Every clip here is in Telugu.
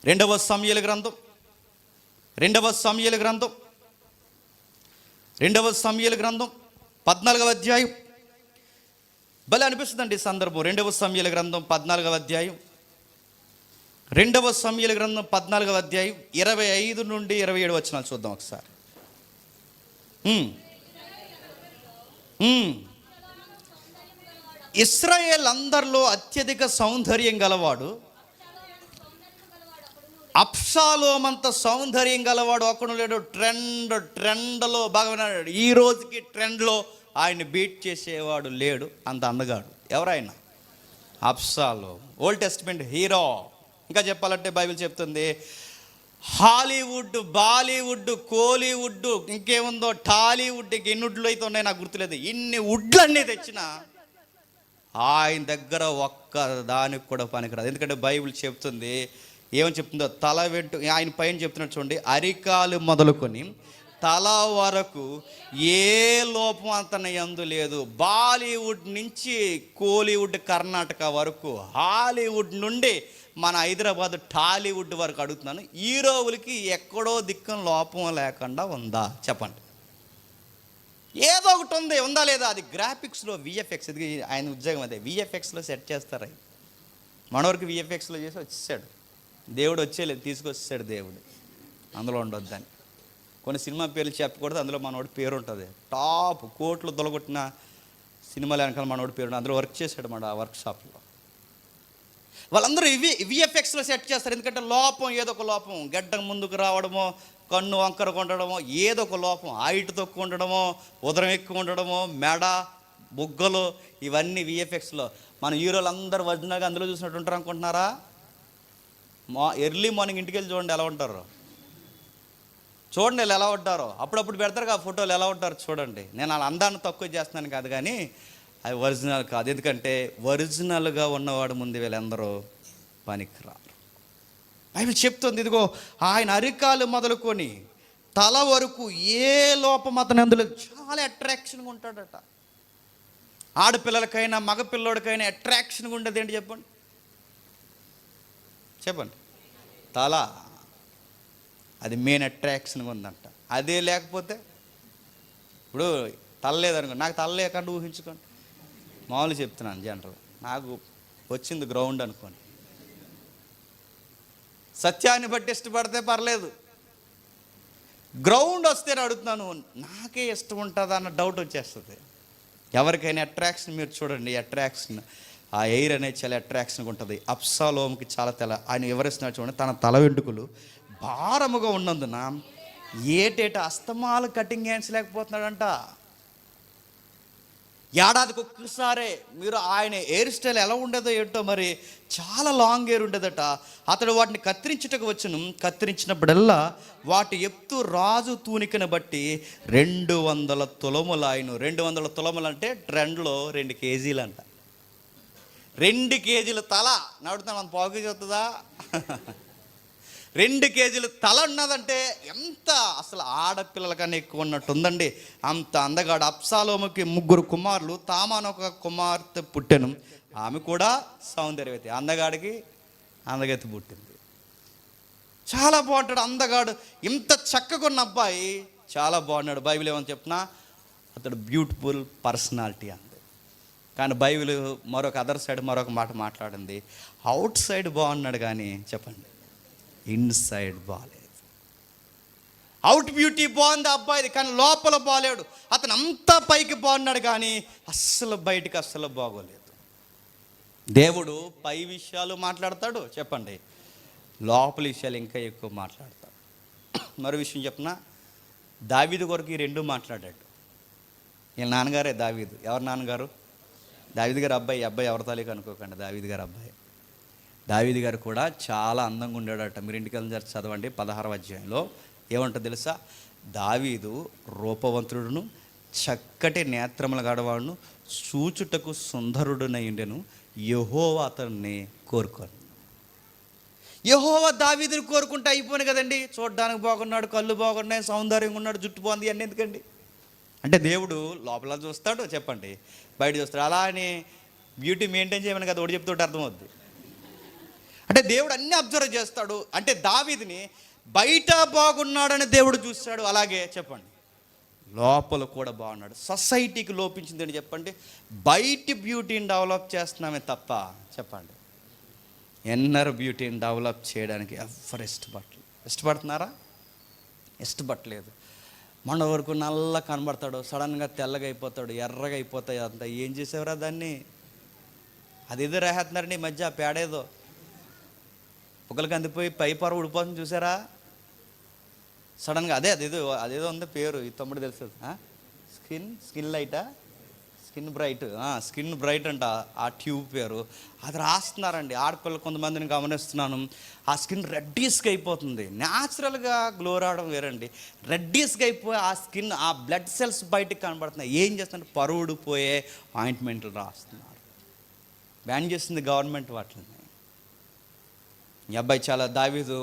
రెండవ సమూయేలు గ్రంథం 14వ అధ్యాయం. భలే అనిపిస్తుందండి ఈ సందర్భం. 2వ సమూయేలు గ్రంథం 14వ అధ్యాయం 25 నుండి 27 వచనాలు చూద్దాం ఒకసారి. ఇశ్రాయేల్ అందరిలో అత్యధిక సౌందర్యం గలవాడు, అబ్షాలోమంత సౌందర్యం గలవాడు ఒకడు లేడు. ట్రెండ్లో బాగా విన్నాడు. ఈ రోజుకి ట్రెండ్లో ఆయన బీట్ చేసేవాడు లేడు, అంత అందగాడు. ఎవరైనా అబ్షాలోం, ఓల్డ్ టెస్ట్మెంట్ హీరో. ఇంకా చెప్పాలంటే బైబిల్ చెప్తుంది, హాలీవుడ్, బాలీవుడ్, కోలీవుడ్, ఇంకేముందో టాలీవుడ్, ఎన్ని వుడ్లు అయితే ఉన్నాయి నాకు గుర్తులేదు. ఇన్ని వుడ్లన్నీ తెచ్చినా ఆయన దగ్గర ఒక్క దానికి కూడా పనికిరాదు. ఎందుకంటే బైబిల్ చెప్తుంది, ఏమని చెప్తుందో, తల వెంటు ఆయన పైన చెప్తున్నట్టు చూడండి, అరికాలు మొదలుకొని తల వరకు ఏ లోపం అతని యందు లేదు. బాలీవుడ్ నుంచి కోలీవుడ్, కర్ణాటక వరకు, హాలీవుడ్ నుండి మన హైదరాబాద్ టాలీవుడ్ వరకు అడుగుతున్నాను, హీరోవులకి ఎక్కడో దిక్కున లోపం లేకుండా ఉందా చెప్పండి? ఏదో ఒకటి ఉందా లేదా? అది గ్రాఫిక్స్లో, విఎఫ్ఎక్స్, ఇది ఆయన ఉద్యోగం అదే, విఎఫ్ఎక్స్లో సెట్ చేస్తారు. ఆయన మనవరకు విఎఫ్ఎక్స్లో చేసి వచ్చేసాడు దేవుడు. వచ్చేలేదు, తీసుకొచ్చేసాడు దేవుడు. అందులో ఉండొద్దని కొన్ని సినిమా పేర్లు చెప్పకూడదు, అందులో మనోడి పేరు ఉంటుంది. టాప్ కోట్లు దొలగొట్టిన సినిమాలు వెనకాల మనోడి పేరు, అందులో వర్క్ చేశాడు మన ఆ వర్క్షాప్లో. వాళ్ళందరూ విఎఫ్ఎక్స్లో సెట్ చేస్తారు. ఎందుకంటే లోపం, ఏదో ఒక లోపం, గడ్డం ముందుకు రావడమో, కన్ను వంకర ఉండడమో, ఏదో ఒక లోపం, హైట్ తక్కువ ఉండడమో, ఉదరం ఎక్కువ ఉండడమో, మెడ, బుగ్గలు, ఇవన్నీ విఎఫ్ఎక్స్లో. మన హీరోలు అందరూ వదినగా అందులో చూసినట్టు ఉంటారు అనుకుంటున్నారా? ఎర్లీ మార్నింగ్ ఇంటికి వెళ్ళి చూడండి ఎలా ఉంటారు, చూడండి ఎలా ఉంటారో. అప్పుడప్పుడు పెడతారు ఆ ఫోటోలు, ఎలా ఉంటారు చూడండి. నేను వాళ్ళ అందాన్ని తక్కువ చేస్తున్నాను కాదు, కానీ అవి ఒరిజినల్ కాదు. ఎందుకంటే ఒరిజినల్గా ఉన్నవాడు ముందు వీళ్ళందరూ పనికిరారు. బైబిల్ చెప్తుంది, ఇదిగో ఆయన అరికాలు మొదలుకొని తల వరకు ఏ లోపం అతను అందులో చాలా అట్రాక్షన్గా ఉంటాడట. ఆడపిల్లలకైనా మగపిల్లోడికైనా అట్రాక్షన్గా ఉండేది ఏంటి చెప్పండి? తల, అది మెయిన్ అట్రాక్షన్గా ఉందంట. అదే లేకపోతే, ఇప్పుడు తల లేదనుకో, నాకు తల లేకుండా ఊహించుకోండి, మామూలు చెప్తున్నాను జనరల్, నాకు వచ్చింది గ్రౌండ్ అనుకోండి. సత్యాన్ని బట్టి ఇష్టపడితే పర్లేదు, గ్రౌండ్ వస్తే అడుగుతున్నాను, నాకే ఇష్టం ఉంటుందా అన్న డౌట్ వచ్చేస్తుంది. ఎవరికైనా అట్రాక్షన్ మీరు చూడండి, అట్రాక్షన్, ఆ ఎయిర్ అనేది చాలా అట్రాక్షన్గా ఉంటుంది. అబ్షాలోముకి చాలా ఆయన వివరిస్తున్నాడు చూడండి, తన తల వెంట్రుకలు భారముగా ఉన్నందున ఏటేట అస్తమాలు కటింగ్ హ్యాండ్స్ లేకపోతున్నాడంట. ఏడాదికి ఒక్కసారే మీరు ఆయన హెయిర్ స్టైల్ ఎలా ఉండేదో ఏంటో మరి, చాలా లాంగ్ హెయిర్ ఉండేదట. అతడు వాటిని కత్తిరించుటకు వచ్చును, కత్తిరించినప్పుడల్లా వాటి ఎత్తు రాజు తూనికను బట్టి 200 తులములు ఆయన. 200 తులములు అంటే ట్రెండ్లో 2 కేజీలు అంట. 2 కేజీల తల నడుతున్నాను, అంత పావు కేజీ వస్తుందా? 2 కేజీల తల ఉన్నదంటే ఎంత, అసలు ఆడపిల్లల కన్నా ఎక్కువ ఉన్నట్టు ఉందండి. అంత అందగాడు. అబ్షాలోముకి 3 కుమారులు, తామాను ఒక కుమార్తె పుట్టెను, ఆమె కూడా సౌందర్యవతి. అందగాడికి అందగతి పుట్టింది. చాలా బాగుంటాడు అందగాడు. ఇంత చక్కగా ఉన్న అబ్బాయి చాలా బాగున్నాడు. బైబిల్ ఏమని చెప్తున్నా, అతడు బ్యూటిఫుల్ పర్సనాలిటీ అంది. కానీ బైబిల్ మరొక అదర్ సైడ్ మరొక మాట మాట్లాడింది. అవుట్ సైడ్ బాగున్నాడు కానీ చెప్పండి, ఇన్సైడ్ బాగాలేదు. అవుట్ బ్యూటీ బాగుంది అబ్బాయిది, కానీ లోపల బాగాలేడు. అతను అంతా పైకి బాగున్నాడు కానీ అస్సలు బయటికి అస్సలు బాగోలేదు. దేవుడు పై విషయాలు మాట్లాడతాడు చెప్పండి, లోపల విషయాలు ఇంకా ఎక్కువ మాట్లాడతాడు. మరో విషయం చెప్పిన, దావీదు కొరకు ఈ 2 మాట్లాడాడు. వీళ్ళ నాన్నగారే దావీదు. ఎవరి నాన్నగారు? దావీదు గారు అబ్బాయి. ఎవరి తాలూకు అనుకోకండి, దావీదు గారు అబ్బాయి. దావీదు గారు కూడా చాలా అందంగా ఉండేడట. మీరు ఇంటికి వెళ్ళి చదవండి 16వ అధ్యాయంలో. ఏమంటుంది తెలుసా? దావీదు రూపవంతుడును, చక్కటి నేత్రముల గడవాడును, చూచుటకు సుందరుడునై ఉండెను, యెహోవా అతన్ని కోరుకోను. యెహోవా దావీదుని కోరుకుంటే అయిపోయింది కదండి. చూడడానికి బాగున్నాడు, కళ్ళు బాగున్నాయి, సౌందర్యంగా ఉన్నాడు, జుట్టు బాగుంది, అన్నీ ఎందుకండి? అంటే దేవుడు లోపల చూస్తాడు చెప్పండి, బయట చూస్తాడు. అలా అని బ్యూటీ మెయింటైన్ చేయమని కదా ఒకటి చెప్తుంటే అర్థమవుద్ది. అంటే దేవుడు అన్నీ అబ్జర్వ్ చేస్తాడు. అంటే దావీదుని బయట బాగున్నాడని దేవుడు చూస్తాడు, అలాగే చెప్పండి లోపల కూడా బాగున్నాడు. సొసైటీకి లోపించిందని చెప్పండి, బయటి బ్యూటీని డెవలప్ చేస్తున్నామే తప్ప చెప్పండి ఇన్నర్ బ్యూటీని డెవలప్ చేయడానికి ఎవరు ఇష్టపడుతున్నారా? ఇష్టపడలేదు. మొన్న వరకు నల్ల కనబడతాడు, సడన్గా తెల్లగా అయిపోతాడు, ఎర్రగా అయిపోతాయి. అంతా ఏం చేసేవరా దాన్ని? అదేదో రాహేస్తున్నారండి ఈ మధ్య, పేడేదో పొగలకి అందిపోయి పై పొర ఊడిపోతుంది చూసారా సడన్గా. అదేదో ఉంది పేరు, ఈ తమ్ముడు తెలుసు. స్కిన్ లైటా, స్కిన్ బ్రైట్ అంట ఆ ట్యూబ్ పేరు. అది రాస్తున్నారండి. ఆడపిల్లలు కొంతమందిని గమనిస్తున్నాను, ఆ స్కిన్ రెడ్డిస్గా అయిపోతుంది. న్యాచురల్గా గ్లో రావడం వేరండి, రెడ్డిస్గా అయిపోయి ఆ స్కిన్, ఆ బ్లడ్ సెల్స్ బయటకు కనబడుతున్నాయి. ఏం చేస్తున్నారు? పరువుడు పోయే ఆయింట్మెంట్లు రాస్తున్నారు. బ్యాన్ చేస్తుంది గవర్నమెంట్ వాటిని. ఈ అబ్బాయి చాలా దావీదు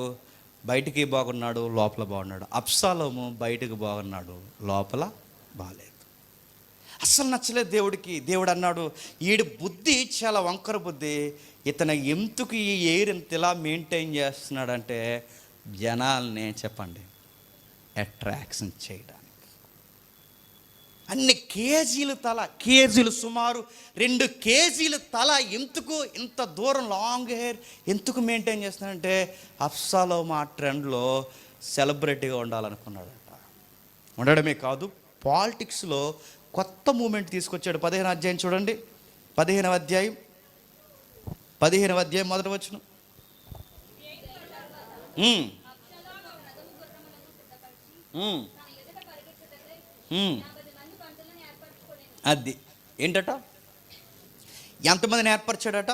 బయటికి బాగున్నాడు, లోపల బాగున్నాడు. అబ్షాలోము బయటకు బాగున్నాడు, లోపల బాగాలేదు. అస్సలు నచ్చలేదు దేవుడికి. దేవుడు అన్నాడు, ఈడి బుద్ధి చాలా వంకర బుద్ధి, ఇతను ఎందుకు ఈ ఎయిర్ ఇంత ఇలా మెయింటైన్ చేస్తున్నాడంటే జనాల్ని చెప్పండి అట్రాక్షన్ చేయడానికి. అన్ని కేజీలు సుమారు 2 కేజీల తల ఎందుకు ఇంత దూరం లాంగ్ హెయిర్ ఎందుకు మెయింటైన్ చేస్తున్నాడంటే అబ్షాలోము ఆ ట్రెండ్లో సెలబ్రిటీగా ఉండాలనుకున్నాడట. ఉండడమే కాదు, పాలిటిక్స్లో కొత్త మూమెంట్ తీసుకొచ్చాడు. 15వ అధ్యాయం చూడండి, 15వ అధ్యాయం మొదటి వచనం. అది ఏంటట? ఎంతమందిని ఏర్పరిచాడట?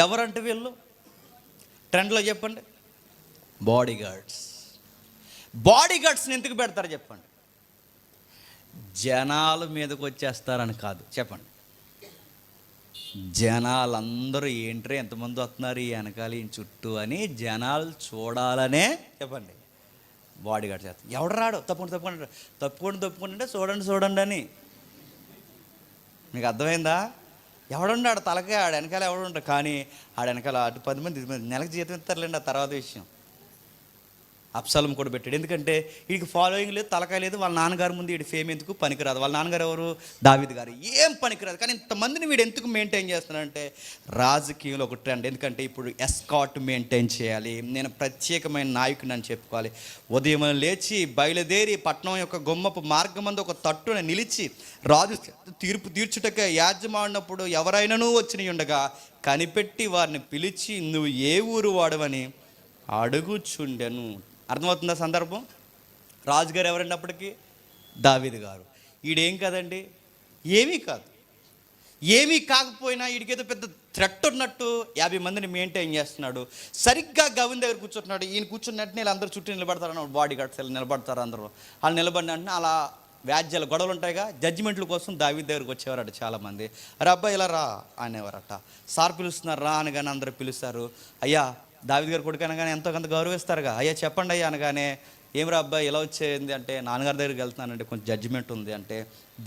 ఎవరంటే వీళ్ళు ట్రెండ్లో చెప్పండి. బాడీ గార్డ్స్ని ఎందుకు పెడతారు చెప్పండి? జనాల మీదకి వచ్చేస్తారని కాదు, చెప్పండి. జనాలందరూ ఏంట్రే ఎంతమంది వస్తున్నారు ఈ వెనకాల ఈ చుట్టూ అని జనాలు చూడాలనే చెప్పండి బాడీ గార్డ్ చేస్తారు. ఎవడు రాడు, తప్పుకుంటే చూడండి అని. మీకు అర్థమైందా? ఎవడున్నాడు తలకే, ఆడ వెనకాల ఎవడుంటాడు, కానీ ఆడ వెనకాల అటు 10 మంది నెలకు జీతం ఇస్తారులేండి, ఆ తర్వాత విషయం. అబ్షాలోము కూడా పెట్టాడు. ఎందుకంటే వీడికి ఫాలోయింగ్ లేదు, తలకాయ లేదు. వాళ్ళ నాన్నగారు ముందు వీడి ఫేమ్ ఎందుకు పనికిరాదు. వాళ్ళ నాన్నగారు ఎవరు? దావీదు గారు. ఏం పనికిరాదు, కానీ ఇంతమందిని వీడు ఎందుకు మెయింటైన్ చేస్తున్నాడంటే రాజకీయంలో ఒక ట్రెండ్. ఎందుకంటే ఇప్పుడు ఎస్కాట్ మెయింటైన్ చేయాలి, నేను ప్రత్యేకమైన నాయకుని అని చెప్పుకోవాలి. ఉదయం లేచి బయలుదేరి పట్టణం యొక్క గుమ్మపు మార్గమందు ఒక తట్టున నిలిచి రాజు తీర్పు తీర్చుటకే యాజమాడినప్పుడు ఎవరైనానూ వచ్చి ఉండగా కనిపెట్టి వారిని పిలిచి నువ్వు ఏ ఊరు వాడవని అడుగుచుండెను. అర్థమవుతుందా సందర్భం? రాజుగారు ఎవరండి అప్పటికి? దావీదు గారు. ఈడేం కాదండి, ఏమీ కాకపోయినా వీడికేదో పెద్ద థ్రెట్ ఉన్నట్టు 50 మందిని మెయింటైన్ చేస్తున్నాడు. సరిగ్గా గవిన్ దగ్గర కూర్చుంటున్నాడు. ఈయన కూర్చున్నట్టు అందరూ చుట్టూ నిలబడతారు, బాడీ గార్డ్స్ నిలబడతారు. అందరూ వాళ్ళు నిలబడిన అంటే అలా వ్యాజ్యాలు గొడవలు ఉంటాయిగా, జడ్జిమెంట్ల కోసం దావీదు దగ్గరకు వచ్చేవారట చాలామంది. అరే అబ్బాయి ఇలా రా అనేవారట. సార్ పిలుస్తున్నారు రా అనగానే అందరూ పిలుస్తారు. అయ్యా దావీదు గారు కొడుకు అనగానే ఎంతో కొంత గౌరవిస్తారుగా. అయ్యా చెప్పండి అయ్యా అనగానే ఏం రా అబ్బాయి ఇలా వచ్చేది అంటే నాన్నగారి దగ్గరికి వెళ్తున్నానంటే కొంచెం జడ్జిమెంట్ ఉంది అంటే.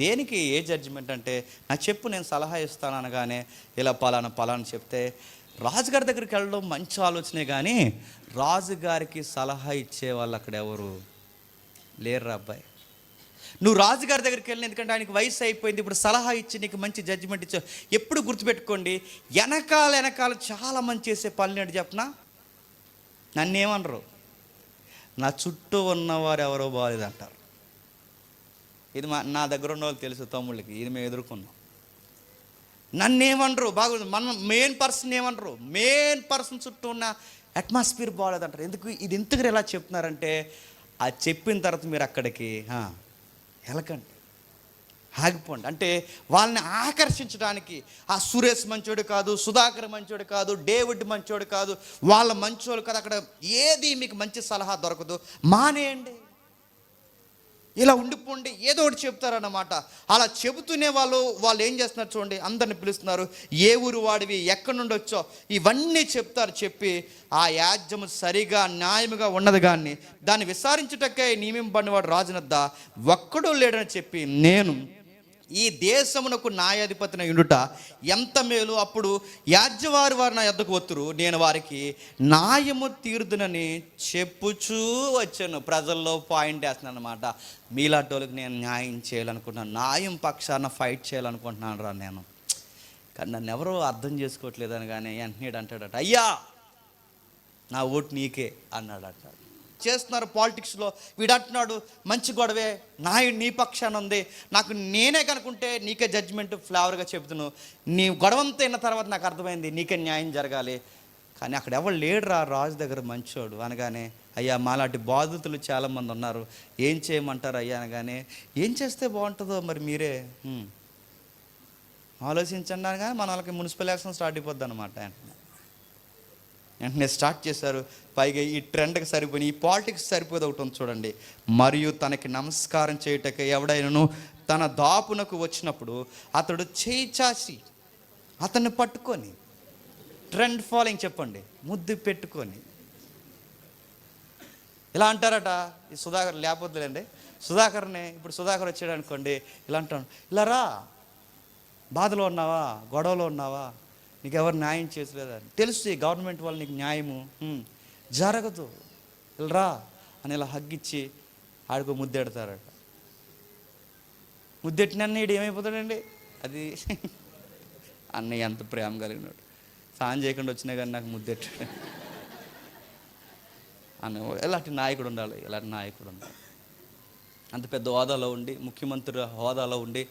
దేనికి? ఏ జడ్జిమెంట్ అంటే నాకు చెప్పు, నేను సలహా ఇస్తాను అనగానే ఇలా పలానా చెప్తే రాజుగారి దగ్గరికి వెళ్ళడం మంచి ఆలోచనే, కానీ రాజుగారికి సలహా ఇచ్చే వాళ్ళు అక్కడ ఎవరు లేరు అబ్బాయి. నువ్వు రాజుగారి దగ్గరికి వెళ్ళిన, ఎందుకంటే ఆయనకి వయసు అయిపోయింది, ఇప్పుడు సలహా ఇచ్చి నీకు మంచి జడ్జిమెంట్ ఇచ్చా. ఎప్పుడు గుర్తుపెట్టుకోండి, వెనకాల చాలా మంది చేసే పనులు ఏంటి చెప్పనా? నన్నేమనరు, నా చుట్టూ ఉన్నవారు ఎవరో బాగాలేదంటారు. ఇది నా దగ్గర ఉన్న వాళ్ళు తెలుసు తమ్ముళ్ళకి, ఇది మేము ఎదుర్కొన్నాం. నన్నేమనరు, బాగుంది. మనం మెయిన్ పర్సన్ ఏమనరు, మెయిన్ పర్సన్ చుట్టూ ఉన్న అట్మాస్ఫియర్ బాగాలేదంటారు. ఇది ఎందుకు ఎలా చెప్తున్నారంటే, అది చెప్పిన తర్వాత మీరు అక్కడికి వెళ్ళకండి, ఆగిపోండి. అంటే వాళ్ళని ఆకర్షించడానికి ఆ సురేష్ మంచోడు కాదు, సుధాకర్ మంచోడు కాదు, డేవిడ్ మంచోడు కాదు, వాళ్ళ మంచోడు కాదు, అక్కడ ఏది మీకు మంచి సలహా దొరకదు, మానేయండి, ఇలా ఉండిపోండి, ఏదో ఒకటి చెప్తారన్నమాట. అలా చెబుతూనే వాళ్ళు ఏం చేస్తున్నారు చూడండి, అందరిని పిలుస్తున్నారు. ఏ ఊరు వాడివి, ఎక్కడి నుండి వచ్చో, ఇవన్నీ చెప్తారు. చెప్పి ఆ యాజ్యము సరిగా న్యాయముగా ఉన్నది కానీ దాన్ని విచారించుటకే నియమింపబడినవాడు రాజునద్ద ఒక్కడూ లేడని చెప్పి నేను ఈ దేశమునకు న్యాయాధిపతిని ఉండుట ఎంత మేలు. అప్పుడు యాజ్యవారి వారు నా యొద్దకు వత్తురు, నేను వారికి న్యాయము తీరుదునని చెప్పుచూ వచ్చాను. ప్రజల్లో పాయింట్ వేస్తున్నాను అనమాట. మీలాంటి వాళ్ళకి నేను న్యాయం చేయాలనుకుంటున్నాను, న్యాయం పక్షాన ఫైట్ చేయాలనుకుంటున్నాను రా నేను. కానీ నన్ను ఎవరో అర్థం చేసుకోవట్లేదని కానీ వెంటనే అంటాడట, అయ్యా నా ఓటు నీకే అన్నాడట. చేస్తున్నారు పాలిటిక్స్లో. వీడు అంటున్నాడు మంచి గొడవే, నాయుడు నీ పక్షాన ఉంది, నాకు నేనే కనుకుంటే నీకే జడ్జిమెంట్ ఫ్లేవర్గా చెబుతున్నావు, నీ గొడవంతా అయిన తర్వాత నాకు అర్థమైంది నీకే న్యాయం జరగాలి. కానీ అక్కడ ఎవరు లేడురా రాజు దగ్గర మంచోడు అనగానే, అయ్యా మాలాంటి బాధితులు చాలామంది ఉన్నారు, ఏం చేయమంటారు అయ్యా అనగానే, ఏం చేస్తే బాగుంటుందో మరి మీరే ఆలోచించండి అనగానే మన వాళ్ళకి మున్సిపల్ ఎలక్షన్ స్టార్ట్ అయిపోద్ది అనమాట. వెంటనే స్టార్ట్ చేశారు. పైగా ఈ ట్రెండ్కి సరిపోయి ఈ పాలిటిక్స్ సరిపోదు ఒకటి ఉంది చూడండి. మరియు తనకి నమస్కారం చేయుటకు ఎవడైనను తన దాపునకు వచ్చినప్పుడు అతడు చేయి చాచి అతన్ని పట్టుకొని, ట్రెండ్ ఫాలోయింగ్ చెప్పండి, ముద్దు పెట్టుకొని ఇలా అంటారట. ఈ సుధాకర్ లేకపోతుందండి, సుధాకర్ని ఇప్పుడు సుధాకర్ వచ్చాడు అనుకోండి, ఇలా అంటాను, ఇలా రా, బాధలో ఉన్నావా, గొడవలో ఉన్నావా, నీకు ఎవరు న్యాయం చేసలేదని తెలుసు, గవర్నమెంట్ వాళ్ళు నీకు న్యాయము జరగదు, రా అని ఇలా హగ్గిచ్చి ఆడికో ముద్దెడతారట. ముద్దెట్టిన అన్నయ్య ఏమైపోతాడండి, అది అన్నయ్య ఎంత ప్రేమ కలిగినాడు, సాయం చేయకుండా వచ్చినా కానీ నాకు ముద్దెట్టాడు అన్న. ఇలాంటి నాయకుడు ఉండాలి, ఇలాంటి నాయకుడు ఉండాలి. అంత పెద్ద హోదాలో ఉండి, ముఖ్యమంత్రి హోదాలో ఉండి,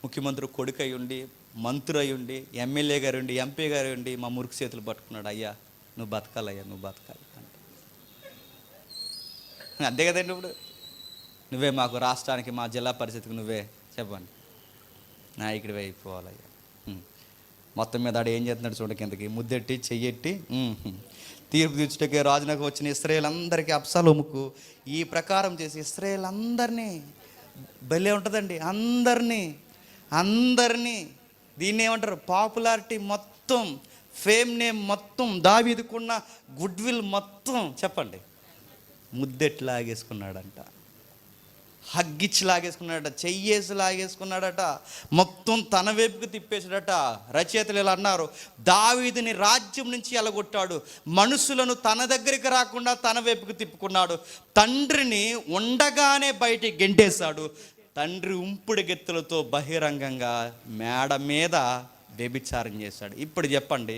ముఖ్యమంత్రి కొడుకు అయి ఉండి, మంత్రి అయి ఉండి, ఎమ్మెల్యే గారు ఉండి, ఎంపీ గారు ఉండి మా మురికి చేతులు పట్టుకున్నాడు, అయ్యా నువ్వు బతకాలయ్యా, నువ్వు బతకాలి అంటే. అంతే కదండి. ఇప్పుడు నువ్వే మాకు రాష్ట్రానికి, మా జిల్లా పరిస్థితికి నువ్వే చెప్పండి, నాయకుడివే అయిపోవాలయ్యా. మొత్తం మీద ఆడు ఏం చేస్తున్నాడు చూడ, కిందకి ముద్దెట్టి చెయ్యెట్టి తీర్పు తీర్చుటకే రాజునకు వచ్చిన ఇశ్రాయేలందరికీ అబ్షాలోముకు ఈ ప్రకారం చేసి ఇశ్రాయేలందరినీ, భలే ఉంటుందండి, అందరినీ దీన్ని ఏమంటారు, పాపులారిటీ మొత్తం, ఫేమ్ నేమ్ మొత్తం, దావీదుకున్న గుడ్ విల్ మొత్తం చెప్పండి ముద్దెట్టి లాగేసుకున్నాడంట, హగ్గిచ్చి లాగేసుకున్నాడట, చెయ్యేసి లాగేసుకున్నాడట, మొత్తం తన వైపుకి తిప్పేసాడట. రచయితలు ఇలా అన్నారు, దావీదుని రాజ్యం నుంచి ఎలగొట్టాడు, మనుషులను తన దగ్గరికి రాకుండా తన వైపుకి తిప్పుకున్నాడు, తండ్రిని ఉండగానే బయటికి గెంటేశాడు, తండ్రి ఉంపుడు గెత్తులతో బహిరంగంగా మేడ మీద వ్యభిచారం చేశాడు. ఇప్పుడు చెప్పండి,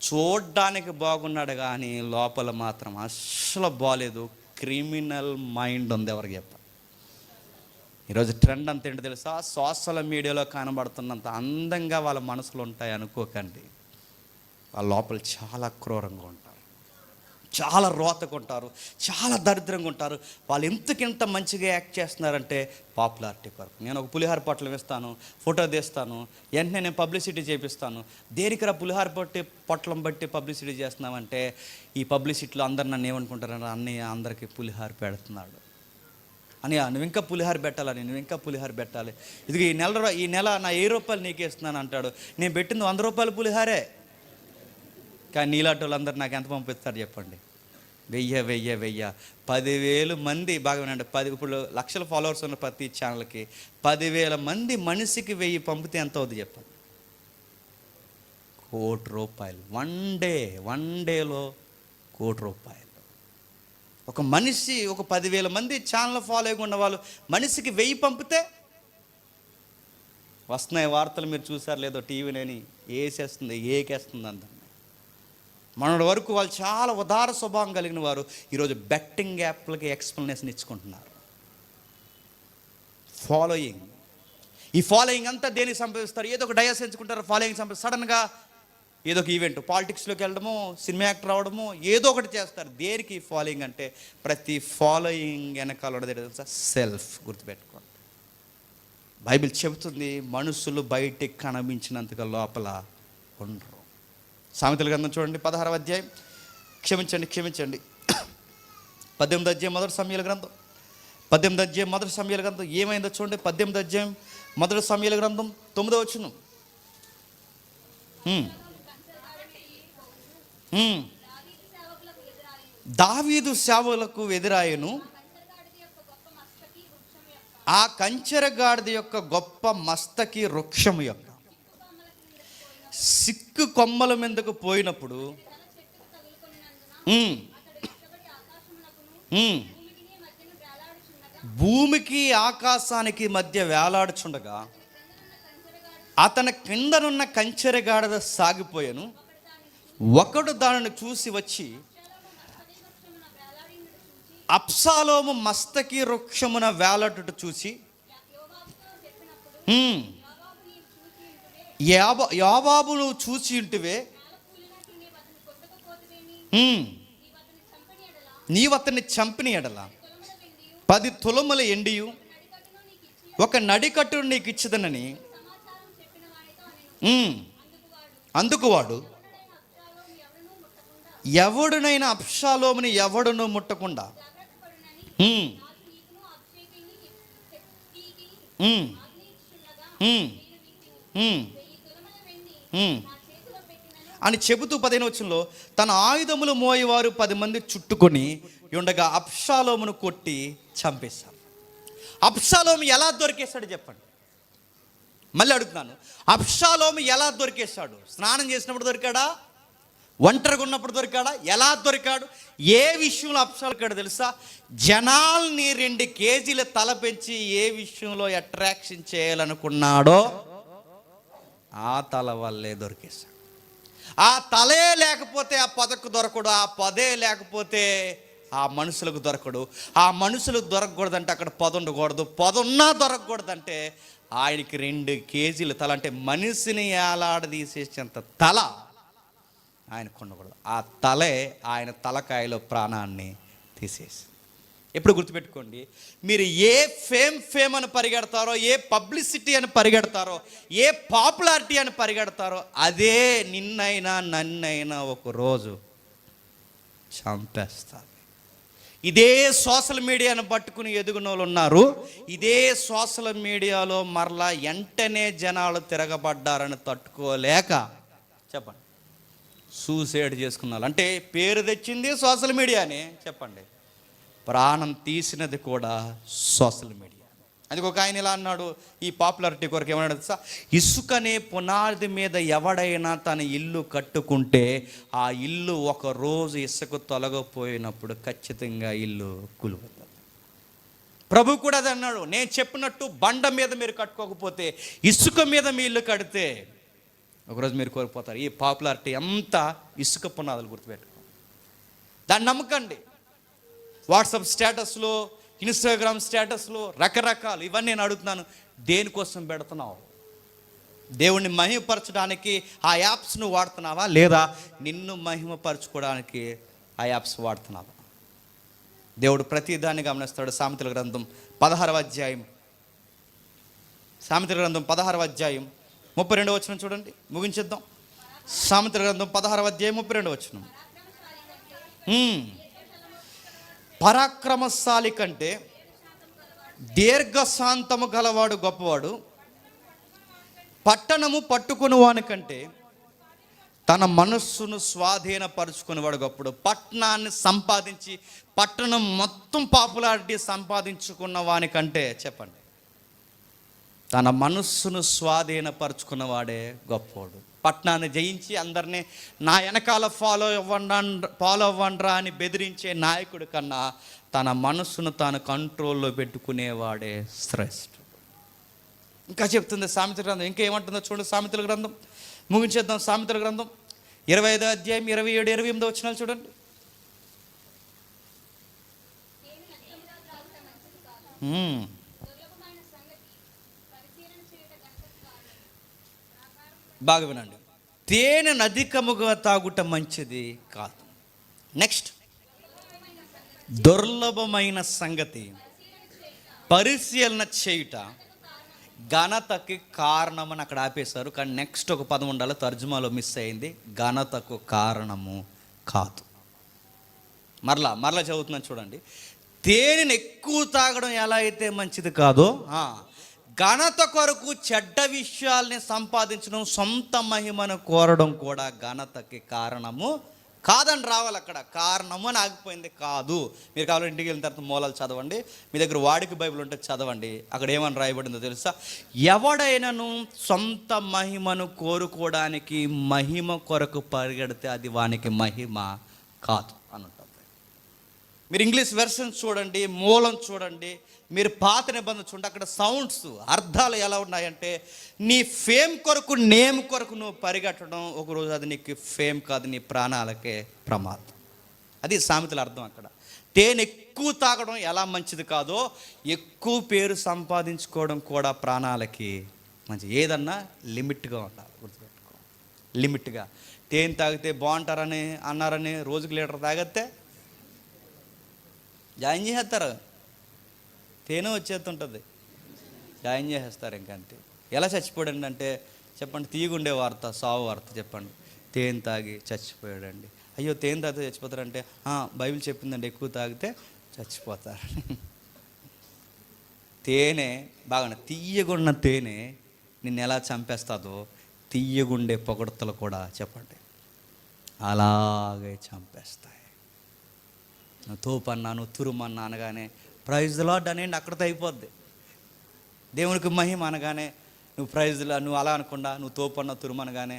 చూడ్డానికి బాగున్నాడు కానీ లోపల మాత్రం అస్సలు బాగాలేదు, క్రిమినల్ మైండ్ ఉంది. ఎవరికి చెప్పండి, ఈరోజు ట్రెండ్ అంత ఏంటో తెలుసా, సోషల్ మీడియాలో కనబడుతున్నంత అందంగా వాళ్ళ మనసులు ఉంటాయి అనుకోకండి, వాళ్ళ లోపల చాలా క్రూరంగా ఉంటారు, చాలా రోతగా ఉంటారు, చాలా దరిద్రంగా ఉంటారు. వాళ్ళు ఎంతకింత మంచిగా యాక్ట్ చేస్తున్నారంటే పాపులారిటీ కొరకు. నేను ఒక పులిహార పొట్లం ఇస్తాను, ఫోటో తీస్తాను, వెంటనే నేను పబ్లిసిటీ చేపిస్తాను. దేనికిరా పులిహార పొట్లం బట్టి పబ్లిసిటీ చేస్తున్నామంటే, ఈ పబ్లిసిటీలో అందరు నన్ను ఏమనుకుంటారని, అన్నయ్య అందరికీ పులిహార పెడుతున్నాడు అని, నువ్వు ఇంకా పులిహార పెట్టాలని, నువ్వు ఇంకా పులిహార పెట్టాలి, ఇది ఈ నెల నా 1000 రూపాయలు నీకే ఇస్తున్నాను అంటాడు. నేను పెట్టింది 100 రూపాయల పులిహారే, కానీ నీలాంటి వాళ్ళందరూ నాకు ఎంత పంపిస్తారు చెప్పండి, 1000 10,000 మంది బాగా వినండి. ఇప్పుడు లక్షల ఫాలోవర్స్ ఉన్న ప్రతి ఛానల్కి 10,000 మంది మనిషికి 1000 పంపితే ఎంత అవుతుంది చెప్పండి, 1 కోటి రూపాయలు. వన్ డేలో 1 కోటి రూపాయలు. ఒక మనిషి, ఒక 10,000 మంది ఛానల్ ఫాలో అయి ఉన్న వాళ్ళు మనిషికి 1000 పంపితే వస్తున్నాయి వార్తలు, మీరు చూసారు లేదో, టీవీని వేసేస్తుంది, ఏకేస్తుంది అందరినీ. మొన్నటి వరకు వాళ్ళు చాలా ఉదార స్వభావం కలిగిన వారు ఈరోజు బెట్టింగ్ యాప్లకి ఎక్స్ప్లెనేషన్ ఇచ్చుకుంటున్నారు. ఫాలోయింగ్, ఈ ఫాలోయింగ్ అంతా దేనికి సంపాదిస్తారు, ఏదో ఒక డయాస్ ఎంచుకుంటారు, ఫాలోయింగ్ సంపాదిస్తారు. సడన్గా ఏదో ఒక ఈవెంట్, పాలిటిక్స్లోకి వెళ్ళడము, సినిమా యాక్టర్ అవడము, ఏదో ఒకటి చేస్తారు. దేనికి ఫాలోయింగ్ అంటే, ప్రతి ఫాలోయింగ్ వెనకాల ఉన్నది తెలుసా, సెల్ఫ్. గుర్తుపెట్టుకోండి, బైబిల్ చెబుతుంది మనుషులు బయటికి కనిపించినంతగా లోపల ఉండరు. సామెతల గ్రంథం చూడండి 16వ అధ్యాయం, క్షమించండి 18వ అధ్యాయం మొదటి సమూయేలు గ్రంథం, 18వ అధ్యాయం మొదటి సమూయేలు గ్రంథం ఏమైందో చూడండి. 18వ అధ్యాయం మొదటి సమూయేలు గ్రంథం 9వ వచనం. దావీదు సేవకులకు ఎదురాయను ఆ కంచెరగాడిద యొక్క గొప్ప మస్తకి వృక్షము యొక్క సిక్కు కొమ్మల మీదకు పోయినప్పుడు భూమికి ఆకాశానికి మధ్య వేలాడుచుండగా అతని కిందనున్న కంచెరగాడిద సాగిపోయాను. ఒకడు దానిని చూసి వచ్చి అబ్షాలోము మస్తకి వృక్షమున వేలాడుట చూసి యోవాబు నువ్వు చూసి ఉంటివే, నీవతన్ని చంపిన ఎడల 10 తులముల ఎండియు ఒక నడికట్టును నీకు ఇచ్చదనని అందుకు వాడు, ఎవడునైనా అబ్షాలోముని ఎవడునూ ముట్టకుండా అని చెబుతూ 15వ వచనంలో తన ఆయుధములు మోయేవారు 10 మంది చుట్టుకొని ఉండగా అబ్షాలోమును కొట్టి చంపేశారు. అబ్షాలోము ఎలా దొరికేశాడు చెప్పండి? మళ్ళీ అడుగుతున్నాను, అబ్షాలోము ఎలా దొరికేశాడు? స్నానం చేసినప్పుడు దొరికాడా? ఒంటరిగా ఉన్నప్పుడు దొరికాడా? ఎలా దొరికాడు? ఏ విషయంలో అబ్షాలోము తెలుసా? జనాల్ని 2 కేజీల తల పెంచి ఏ విషయంలో అట్రాక్షన్ చేయాలనుకున్నాడో ఆ తల వల్లే దొరికేశాడు. ఆ తలే లేకపోతే ఆ పదకు దొరకడు, ఆ పదే లేకపోతే ఆ మనుషులకు దొరకడు. ఆ మనుషులకు దొరకకూడదంటే అక్కడ పద ఉండకూడదు, పద ఉన్నా దొరకకూడదంటే ఆయనకి 2 కేజీల తల, అంటే మనిషిని ఏలాడదీసేసేంత తల ఆయనకు ఉండకూడదు. ఆ తలే ఆయన తలకాయలో ప్రాణాన్ని తీసేసి. ఎప్పుడు గుర్తుపెట్టుకోండి, మీరు ఏ ఫేమ్ అని పరిగెడతారో, ఏ పబ్లిసిటీ అని పరిగెడతారో, ఏ పాపులారిటీ అని పరిగెడతారో, అదే నిన్నైనా నన్నైనా ఒక రోజు చంపేస్తారు. ఇదే సోషల్ మీడియాను పట్టుకుని ఎదుగున వాళ్ళు ఉన్నారు. ఇదే సోషల్ మీడియాలో మరలా వెంటనే జనాలు తిరగబడ్డారని తట్టుకోలేక చెప్పండి సూసైడ్ చేసుకున్నారు. అంటే పేరు తెచ్చింది సోషల్ మీడియానే. చెప్పండి, ప్రాణం తీసినది కూడా సోషల్ మీడియా. అందుకు ఒక ఆయన ఇలా అన్నాడు, ఈ పాపులారిటీ కొరకు ఏమన్నాడు తెలుసా? ఇసుకనే పునాది మీద ఎవడైనా తన ఇల్లు కట్టుకుంటే ఆ ఇల్లు ఒక రోజు ఇసుక తొలగపోయినప్పుడు ఖచ్చితంగా ఇల్లు కూలిపోతుంది. ప్రభు కూడా అది అన్నాడు, నేను చెప్పినట్టు బండ మీద మీరు కట్టుకోకపోతే, ఇసుక మీద మీ ఇల్లు కడితే ఒకరోజు మీరు కోల్పోతారు. ఈ పాపులారిటీ అంతా ఇసుక పునాదులు, గుర్తుపెట్టుకోండి. దాన్ని నమ్మకండి. వాట్సాప్ స్టేటస్లో, ఇన్స్టాగ్రామ్ స్టేటస్లో రకరకాలు ఇవన్నీ నేను అడుగుతున్నాను, దేనికోసం పెడుతున్నావు? దేవుణ్ణి మహిమపరచడానికి ఆ యాప్స్ను వాడుతున్నావా, లేదా నిన్ను మహిమపరచుకోవడానికి ఆ యాప్స్ వాడుతున్నావా? దేవుడు ప్రతిదాన్ని గమనిస్తాడు. సామెతల గ్రంథం 16వ అధ్యాయం, సామెతల గ్రంథం 16వ అధ్యాయం 32వ వచనం చూడండి, ముగించేద్దాం. సామెతల గ్రంథం 16వ అధ్యాయం 32వ వచనం. పరాక్రమశాలి కంటే దీర్ఘశాంతము గలవాడు గొప్పవాడు, పట్టణము పట్టుకుని వాని కంటే తన మనస్సును స్వాధీనపరుచుకునేవాడు గొప్పడు. పట్టణాన్ని సంపాదించి పట్టణం మొత్తం పాపులారిటీ సంపాదించుకున్న వానికంటే చెప్పండి, తన మనస్సును స్వాధీనపరుచుకున్నవాడే గొప్పవాడు. పట్టణాన్ని జయించి అందరినీ నా వెనకాల ఫాలో అవ్వండ్రా అని బెదిరించే నాయకుడి కన్నా తన మనస్సును తాను కంట్రోల్లో పెట్టుకునేవాడే శ్రేష్ఠుడు. ఇంకా చెప్తుంది సామెతల గ్రంథం, ఇంకేమంటుందో చూడండి. సామెతల గ్రంథం ముగించేద్దాం. సామెతల గ్రంథం 25వ అధ్యాయం 27, 28 వచనాలు చూడండి. బాగా వినండి, తేనె అధికముగా తాగుట మంచిది కాదు. నెక్స్ట్, దుర్లభమైన సంగతి పరిశీలన చేయుట ఘనతకి కారణమని అక్కడ ఆపేశారు. కానీ నెక్స్ట్ ఒక పదం ఉండాలి, తర్జుమాలో మిస్ అయింది. ఘనతకు కారణము కాదు. మరలా చదువుతున్నాను చూడండి. తేనెను ఎక్కువ తాగడం ఎలా అయితే మంచిది కాదో, ఘనత కొరకు చెడ్డ విషయాల్ని సంపాదించడం, సొంత మహిమను కోరడం కూడా ఘనతకి కారణము కాదని రావాలి, అక్కడ కారణము అని ఆగిపోయింది కాదు. మీరు కావాలంటే ఇంటికి వెళ్ళిన తర్వాత మూలాలు చదవండి, మీ దగ్గర వాడికి బైబిల్ ఉంటే చదవండి. అక్కడ ఏమని రాయబడిందో తెలుసా? ఎవడైనాను సొంత మహిమను కోరుకోవడానికి మహిమ కొరకు పరిగెడితే అది వానికి మహిమ కాదు అని ఉంటుంది. మీరు ఇంగ్లీష్ వెర్షన్ చూడండి, మూలం చూడండి, మీరు పాత నిబంధన చూడండి, అక్కడ సౌండ్స్ అర్థాలు ఎలా ఉన్నాయంటే, నీ ఫేమ్ కొరకు, నేమ్ కొరకు నువ్వు పరిగెట్టడం ఒకరోజు అది నీకు ఫేమ్ కాదు, నీ ప్రాణాలకే ప్రమాదం. అది సామెతల అర్థం. అక్కడ తేనె ఎక్కువ తాగడం ఎలా మంచిది కాదో, ఎక్కువ పేరు సంపాదించుకోవడం కూడా ప్రాణాలకి మంచిది. ఏదన్నా లిమిట్గా ఉండాలి, గుర్తుపెట్టుకో. లిమిట్గా. తేనె తాగితే బాగుంటారని అన్నారని రోజుకి లీటర్ తాగితే జాయిన్ చేసేస్తారు, తేనె వచ్చేస్తుంటుంది, జాయిన్ చేసేస్తారు ఇంకంతే. ఎలా చచ్చిపోయాడండి అంటే చెప్పండి, తీగుండే వార్త, సావు వార్త చెప్పండి. తేనె తాగి చచ్చిపోయాడండి. అయ్యో తేనె తాగితే చచ్చిపోతారంటే బైబిల్ చెప్పిందండి ఎక్కువ తాగితే చచ్చిపోతారు. తేనె బాగా తీయగున్న తేనె నిన్ను ఎలా చంపేస్తుందో, తీయగుండే పొగడ్తలు కూడా చెప్పండి అలాగే చంపేస్తాయి. నువ్వు తోపన్నా, నువ్వు తురుమన్నా అనగానే ప్రైజ్ ది లార్డ్ అనేయండి, అక్కడితో అయిపోద్ది. దేవునికి మహిమ అనగానే నువ్వు ప్రైజ్లా, నువ్వు అలా అనకుండా నువ్వు తోపన్నా తురుమనగానే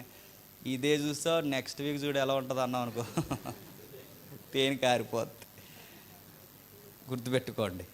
ఇదే చూస్తావు, నెక్స్ట్ వీక్ చూడు ఎలా ఉంటుంది అన్నావు అనుకో, తేనె కారిపోద్ది. గుర్తుపెట్టుకోండి.